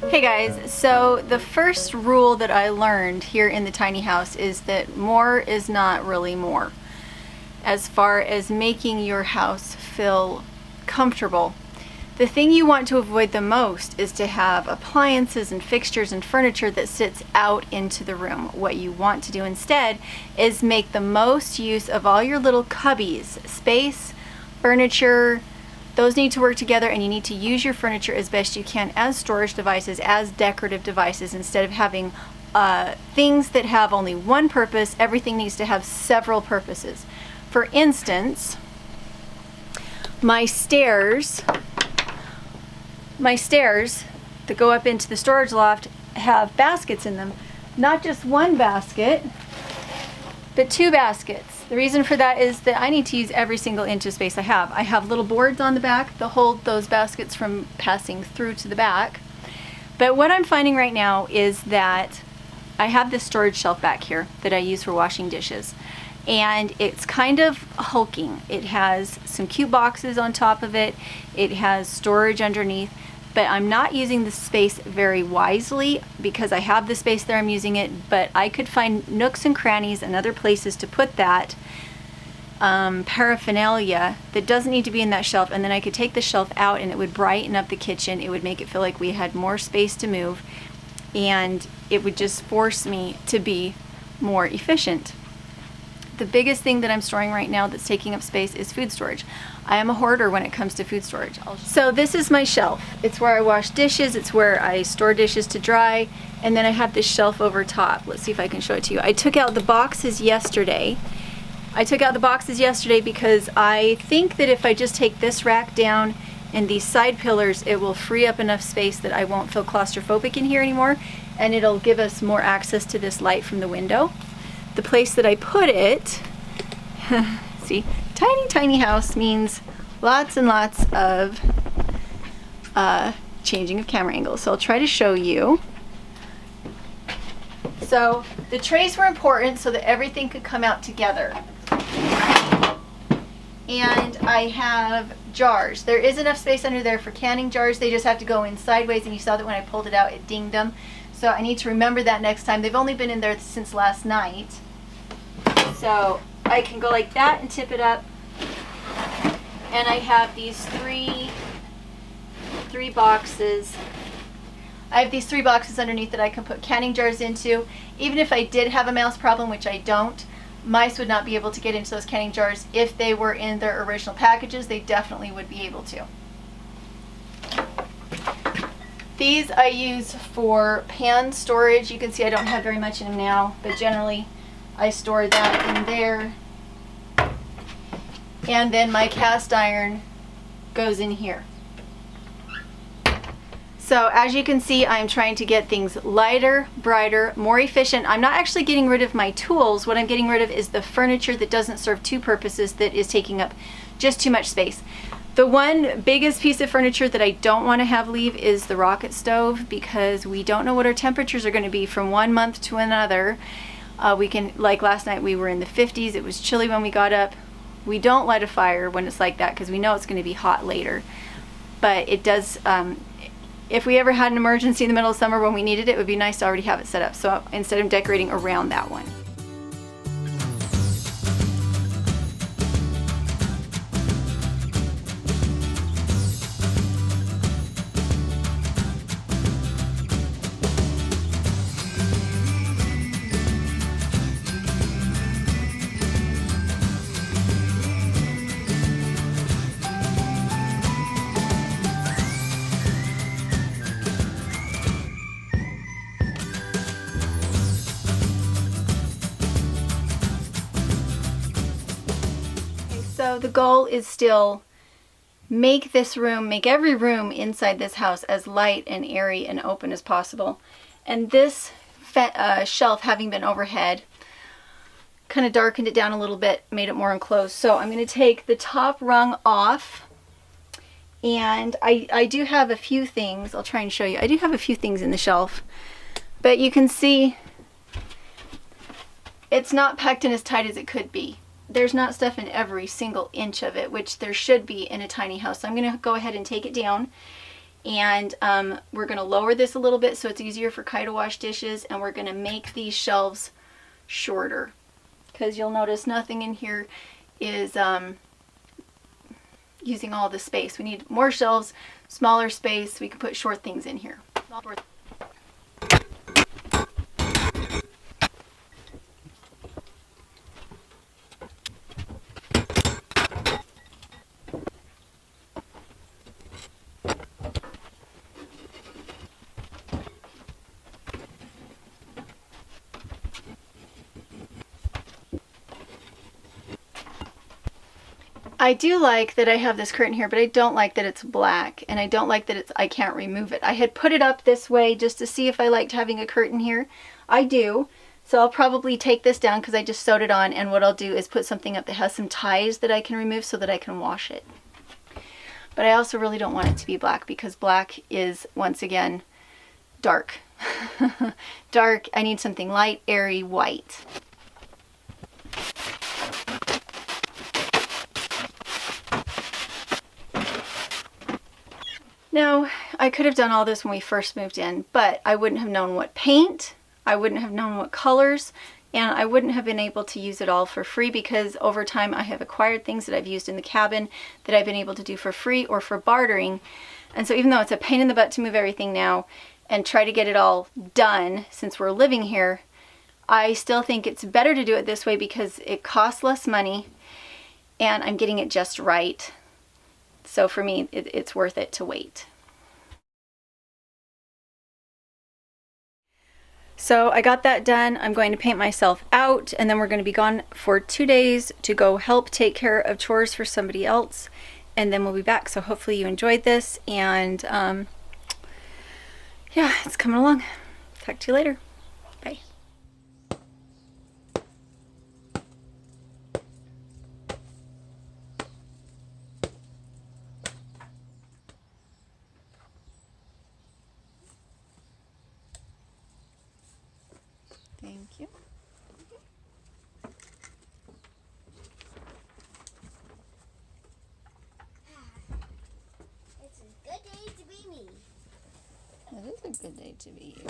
Hey guys, so the first rule that I learned here in the tiny house is that more is not really more. As far as making your house feel comfortable, the thing you want to avoid the most is to have appliances and fixtures and furniture that sits out into the room. What you want to do instead is make the most use of all your little cubbies, space, furniture. Those need to work together, and you need to use your furniture as best you can as storage devices, as decorative devices, instead of having things that have only one purpose. Everything needs to have several purposes. For instance, my stairs that go up into the storage loft have baskets in them. Not just one basket, but two baskets. The reason for that is that I need to use every single inch of space I have. I have little boards on the back that hold those baskets from passing through to the back. But what I'm finding right now is that I have this storage shelf back here that I use for washing dishes. And it's kind of hulking. It has some cute boxes on top of it. It has storage underneath. But I'm not using the space very wisely because I have the space there, I'm using it, but I could find nooks and crannies and other places to put that paraphernalia that doesn't need to be in that shelf, and then I could take the shelf out and it would brighten up the kitchen. It would make it feel like we had more space to move, and it would just force me to be more efficient. The biggest thing that I'm storing right now that's taking up space is food storage. I am a hoarder when it comes to food storage. So this is my shelf. It's where I wash dishes, it's where I store dishes to dry, and then I have this shelf over top. Let's see if I can show it to you. I took out the boxes yesterday. Because I think that if I just take this rack down and these side pillars, it will free up enough space that I won't feel claustrophobic in here anymore, and it'll give us more access to this light from the window. The place that I put it, see, tiny house means lots and lots of changing of camera angles. So I'll try to show you. So the trays were important so that everything could come out together. And I have jars. There is enough space under there for canning jars. They just have to go in sideways, and you saw that when I pulled it out, it dinged them. So I need to remember that next time. They've only been in there since last night. So I can go like that and tip it up. And I have these three boxes. I have these 3 boxes underneath that I can put canning jars into. Even if I did have a mouse problem, which I don't, mice would not be able to get into those canning jars. If they were in their original packages, they definitely would be able to. These I use for pan storage. You can see I don't have very much in them now, but generally I store that in there. And then my cast iron goes in here. So as you can see, I'm trying to get things lighter, brighter, more efficient. I'm not actually getting rid of my tools. What I'm getting rid of is the furniture that doesn't serve 2 purposes, that is taking up just too much space. The one biggest piece of furniture that I don't want to have leave is the rocket stove, because we don't know what our temperatures are going to be from one month to another. Like last night, we were in the 50s. It was chilly when we got up. We don't light a fire when it's like that because we know it's going to be hot later. But it does, if we ever had an emergency in the middle of summer when we needed it, it would be nice to already have it set up. So instead of decorating around that one. So the goal is still make every room inside this house as light and airy and open as possible. And this shelf, having been overhead, kind of darkened it down a little bit, made it more enclosed. So I'm going to take the top rung off, and I do have a few things. I'll try and show you. I do have a few things in the shelf, but you can see it's not packed in as tight as it could be. There's not stuff in every single inch of it, which there should be in a tiny house. So I'm going to go ahead and take it down, And we're going to lower this a little bit so it's easier for Kai to wash dishes, and we're going to make these shelves shorter, because you'll notice nothing in here is using all the space. We need more shelves, smaller space, so we can put short things in here. I do like that I have this curtain here, but I don't like that it's black, and I don't like that I can't remove it. I had put it up this way just to see if I liked having a curtain here. I do, so I'll probably take this down because I just sewed it on, and what I'll do is put something up that has some ties that I can remove so that I can wash it. But I also really don't want it to be black, because black is, once again, dark. Dark. I need something light, airy, white. Now, I could have done all this when we first moved in, but I wouldn't have known what paint, I wouldn't have known what colors, and I wouldn't have been able to use it all for free, because over time I have acquired things that I've used in the cabin that I've been able to do for free or for bartering. And so even though it's a pain in the butt to move everything now and try to get it all done since we're living here, I still think it's better to do it this way because it costs less money and I'm getting it just right. So for me, it's worth it to wait. So I got that done. I'm going to paint myself out, and then we're going to be gone for 2 days to go help take care of chores for somebody else, and then we'll be back. So hopefully you enjoyed this, and yeah, it's coming along. Talk to you later. Bye. Thank you. It's a good day to be me. It is a good day to be you.